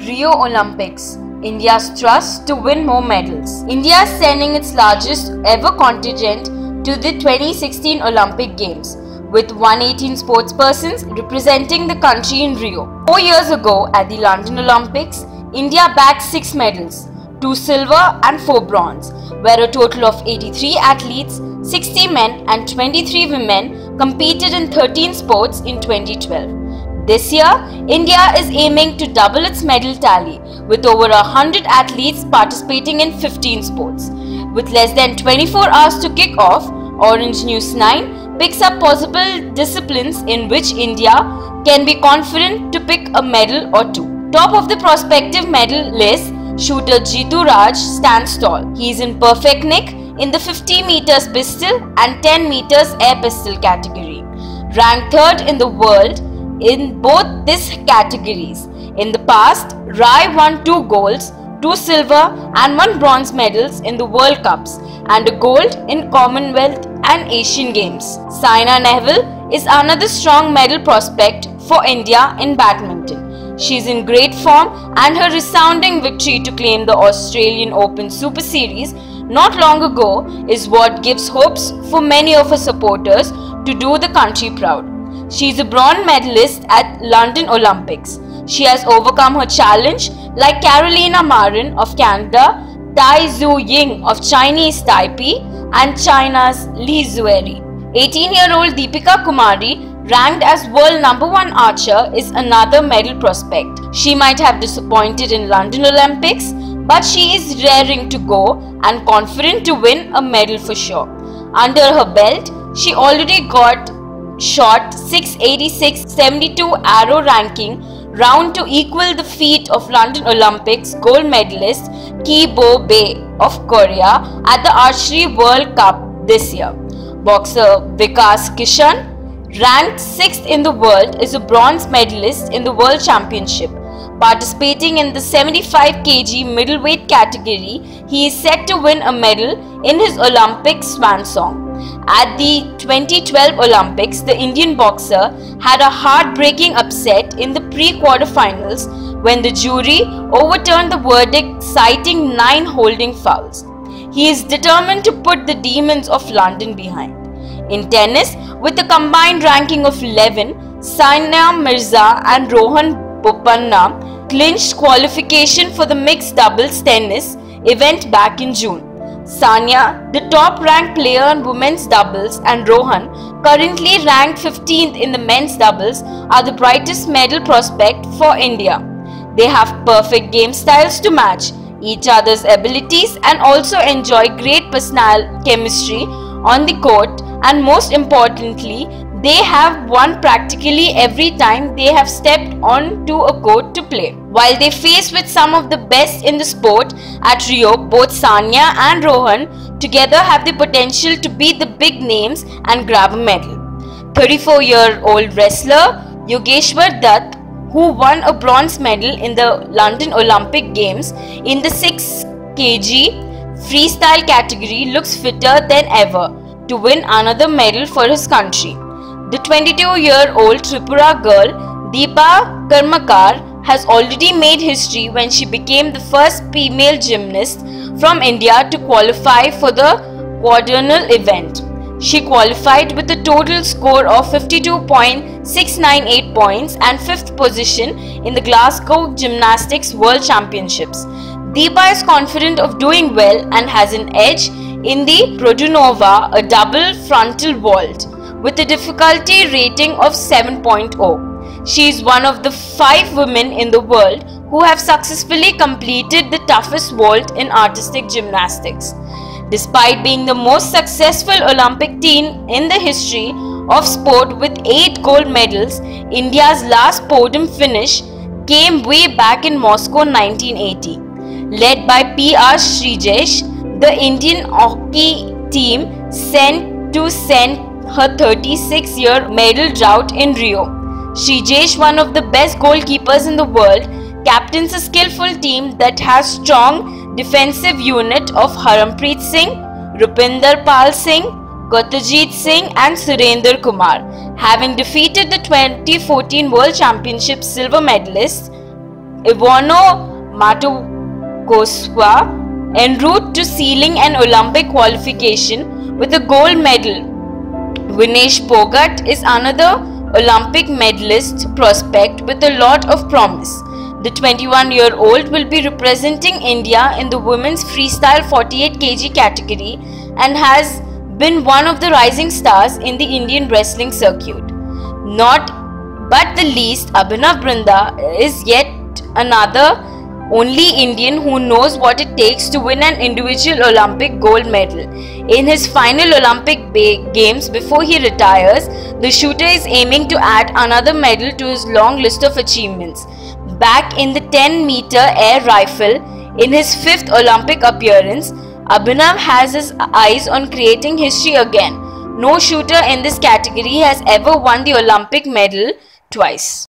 Rio Olympics, India's thrust to win more medals. India is sending its largest ever contingent to the 2016 Olympic Games, with 118 sportspersons representing the country in Rio. 4 years ago at the London Olympics, India bagged 6 medals, 2 silver and 4 bronze, where a total of 83 athletes, 60 men and 23 women competed in 13 sports in 2012. This year, India is aiming to double its medal tally with over 100 athletes participating in 15 sports. With less than 24 hours to kick off, Orange News 9 picks up possible disciplines in which India can be confident to pick a medal or two. Top of the prospective medal list, shooter Jeetu Raj stands tall. He is in perfect nick in the 50 meters pistol and 10 meters air pistol category. Ranked third in the world in both these categories. In the past, Rai won 2 golds, 2 silver and 1 bronze medals in the World Cups and a gold in Commonwealth and Asian Games. Saina Nehwal is another strong medal prospect for India in badminton. She is in great form and her resounding victory to claim the Australian Open Super Series not long ago is what gives hopes for many of her supporters to do the country proud. She is a bronze medalist at London Olympics. She has overcome her challenge like Carolina Marin of Canada, Tai Tzu Ying of Chinese Taipei and China's Li Zueri. 18-year-old Deepika Kumari, ranked as world #1 archer, is another medal prospect. She might have disappointed in London Olympics, but she is raring to go and confident to win a medal for sure. Under her belt, she already got shot 686.72 arrow ranking round to equal the feat of London Olympics gold medalist Ki Bo Bae of Korea at the Archery World Cup this year. Boxer Vikas Kishan, ranked 6th in the world, is a bronze medalist in the World Championship. Participating in the 75 kg middleweight category, he is set to win a medal in his Olympic swan song. At the 2012 Olympics, the Indian boxer had a heartbreaking upset in the pre-quarterfinals when the jury overturned the verdict citing 9 holding fouls. He is determined to put the demons of London behind. In tennis, with a combined ranking of 11, Sania Mirza and Rohan Bopanna clinched qualification for the mixed doubles tennis event back in June. Sania, the top-ranked player in women's doubles, and Rohan, currently ranked 15th in the men's doubles, are the brightest medal prospect for India. They have perfect game styles to match each other's abilities and also enjoy great personal chemistry on the court, and most importantly, they have won practically every time they have stepped onto a court to play. While they face with some of the best in the sport at Rio, both Sania and Rohan together have the potential to beat the big names and grab a medal. 34-year-old wrestler Yogeshwar Dutt, who won a bronze medal in the London Olympic Games in the 6 kg freestyle category, looks fitter than ever to win another medal for his country. The 22-year-old Tripura girl Deepa Karmakar has already made history when she became the first female gymnast from India to qualify for the quadrennial event. She qualified with a total score of 52.698 points and 5th position in the Glasgow Gymnastics World Championships. Deepa is confident of doing well and has an edge in the Produnova, a double frontal vault, with a difficulty rating of 7.0. She is one of the 5 women in the world who have successfully completed the toughest vault in artistic gymnastics. Despite being the most successful Olympic team in the history of sport with 8 gold medals, India's last podium finish came way back in Moscow 1980. Led by P.R. Srijesh, the Indian hockey team sent her 36-year medal drought in Rio. Srijesh, one of the best goalkeepers in the world, captains a skillful team that has strong defensive unit of Harmanpreet Singh, Rupinder Pal Singh, Gautajit Singh and Surendra Kumar, having defeated the 2014 World Championship silver medalists Ivano Matokoswa en route to sealing an Olympic qualification with a gold medal. Vinesh Phogat is another Olympic medalist prospect with a lot of promise. The 21-year-old will be representing India in the women's freestyle 48 kg category and has been one of the rising stars in the Indian wrestling circuit. Not but the least, Abhinav Brinda is yet another only Indian who knows what it takes to win an individual Olympic gold medal. In his final Olympic Games before he retires, the shooter is aiming to add another medal to his long list of achievements. Back in the 10-meter air rifle, in his 5th Olympic appearance, Abhinav has his eyes on creating history again. No shooter in this category has ever won the Olympic medal twice.